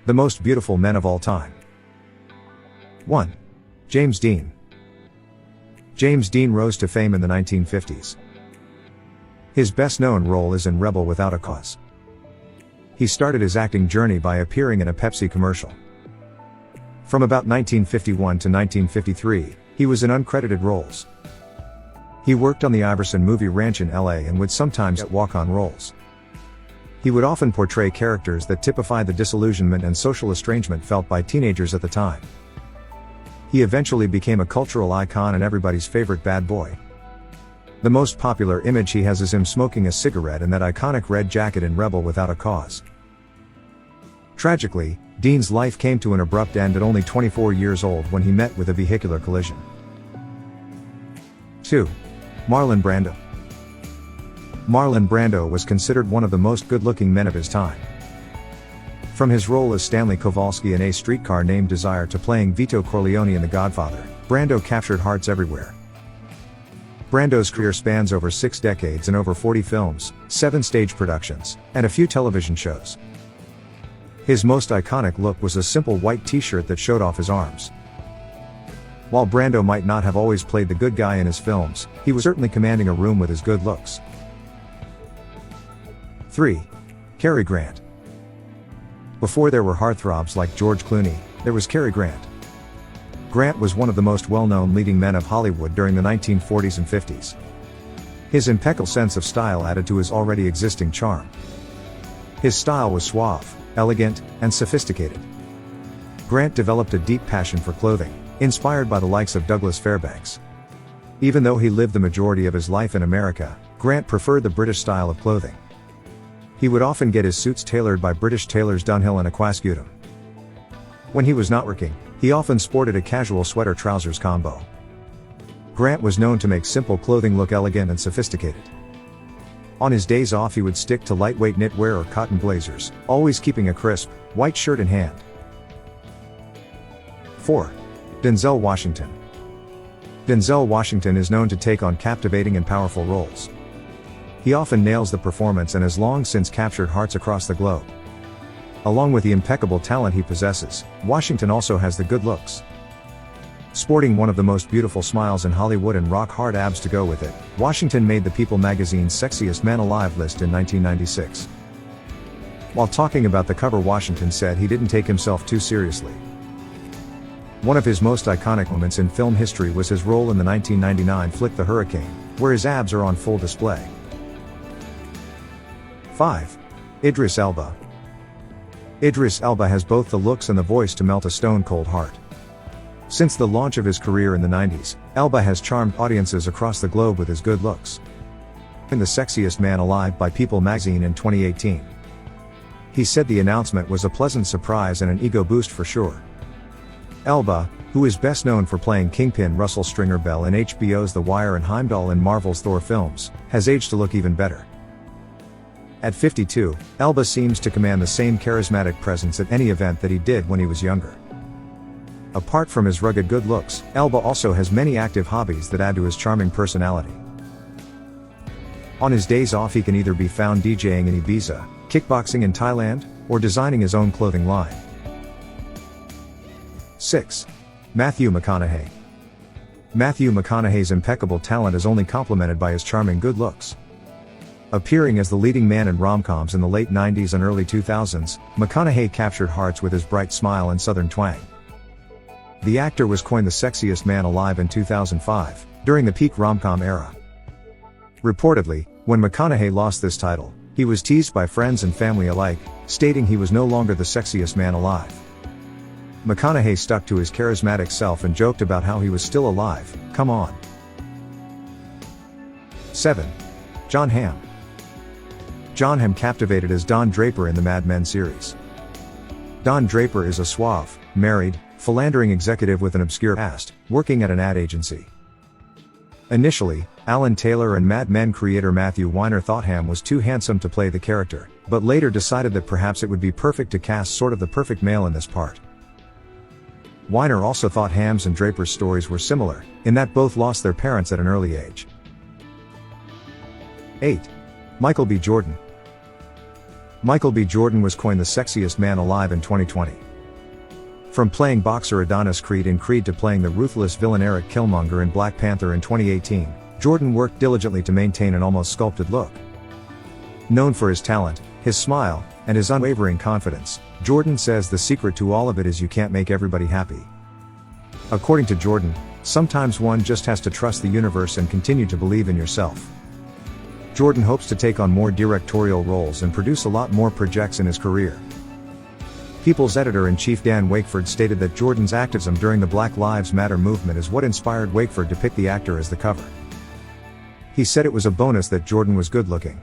The most beautiful men of all time. 1. James Dean. James Dean rose to fame in the 1950s. His best-known role is in Rebel Without a Cause. He started his acting journey by appearing in a Pepsi commercial. From about 1951 to 1953, he was in uncredited roles. He worked on the Iverson movie Ranch in LA and would sometimes get walk-on roles. He would often portray characters that typify the disillusionment and social estrangement felt by teenagers at the time. He eventually became a cultural icon and everybody's favorite bad boy. The most popular image he has is him smoking a cigarette in that iconic red jacket in Rebel Without a Cause. Tragically, Dean's life came to an abrupt end at only 24 years old when he met with a vehicular collision. 2. Marlon Brando. Marlon Brando was considered one of the most good-looking men of his time. From his role as Stanley Kowalski in A Streetcar Named Desire to playing Vito Corleone in The Godfather, Brando captured hearts everywhere. Brando's career spans over 6 decades and over 40 films, 7 stage productions, and a few television shows. His most iconic look was a simple white t-shirt that showed off his arms. While Brando might not have always played the good guy in his films, he was certainly commanding a room with his good looks. 3. Cary Grant. Before there were heartthrobs like George Clooney, there was Cary Grant. Grant was one of the most well-known leading men of Hollywood during the 1940s and 50s. His impeccable sense of style added to his already existing charm. His style was suave, elegant, and sophisticated. Grant developed a deep passion for clothing, inspired by the likes of Douglas Fairbanks. Even though he lived the majority of his life in America, Grant preferred the British style of clothing. He would often get his suits tailored by British tailors Dunhill and Aquascutum. When he was not working, he often sported a casual sweater-trousers combo. Grant was known to make simple clothing look elegant and sophisticated. On his days off he would stick to lightweight knitwear or cotton blazers, always keeping a crisp, white shirt in hand. 4. Denzel Washington. Denzel Washington is known to take on captivating and powerful roles. He often nails the performance and has long since captured hearts across the globe. Along with the impeccable talent he possesses, Washington also has the good looks. Sporting one of the most beautiful smiles in Hollywood and rock-hard abs to go with it, Washington made the People magazine's Sexiest Man Alive list in 1996. While talking about the cover, Washington said he didn't take himself too seriously. One of his most iconic moments in film history was his role in the 1999 flick The Hurricane, where his abs are on full display. 5. Idris Elba. Idris Elba has both the looks and the voice to melt a stone-cold heart. Since the launch of his career in the 90s, Elba has charmed audiences across the globe with his good looks. In The Sexiest Man Alive by People magazine in 2018. He said the announcement was a pleasant surprise and an ego boost for sure. Elba, who is best known for playing Kingpin Russell Stringer Bell in HBO's The Wire and Heimdall in Marvel's Thor films, has aged to look even better. At 52, Elba seems to command the same charismatic presence at any event that he did when he was younger. Apart from his rugged good looks, Elba also has many active hobbies that add to his charming personality. On his days off he can either be found DJing in Ibiza, kickboxing in Thailand, or designing his own clothing line. 6. Matthew McConaughey. Matthew McConaughey's impeccable talent is only complemented by his charming good looks. Appearing as the leading man in rom-coms in the late 90s and early 2000s, McConaughey captured hearts with his bright smile and southern twang. The actor was coined the sexiest man alive in 2005, during the peak rom-com era. Reportedly, when McConaughey lost this title, he was teased by friends and family alike, stating he was no longer the sexiest man alive. McConaughey stuck to his charismatic self and joked about how he was still alive. Come on. 7. Jon Hamm. Jon Hamm captivated as Don Draper in the Mad Men series. Don Draper is a suave, married, philandering executive with an obscure past, working at an ad agency. Initially, Alan Taylor and Mad Men creator Matthew Weiner thought Hamm was too handsome to play the character, but later decided that perhaps it would be perfect to cast sort of the perfect male in this part. Weiner also thought Hamm's and Draper's stories were similar, in that both lost their parents at an early age. 8. Michael B. Jordan. Michael B. Jordan was coined the sexiest man alive in 2020. From playing boxer Adonis Creed in Creed to playing the ruthless villain Eric Killmonger in Black Panther in 2018, Jordan worked diligently to maintain an almost sculpted look. Known for his talent, his smile, and his unwavering confidence, Jordan says the secret to all of it is you can't make everybody happy. According to Jordan, sometimes one just has to trust the universe and continue to believe in yourself. Jordan hopes to take on more directorial roles and produce a lot more projects in his career. People's editor-in-chief Dan Wakeford stated that Jordan's activism during the Black Lives Matter movement is what inspired Wakeford to pick the actor as the cover. He said it was a bonus that Jordan was good-looking.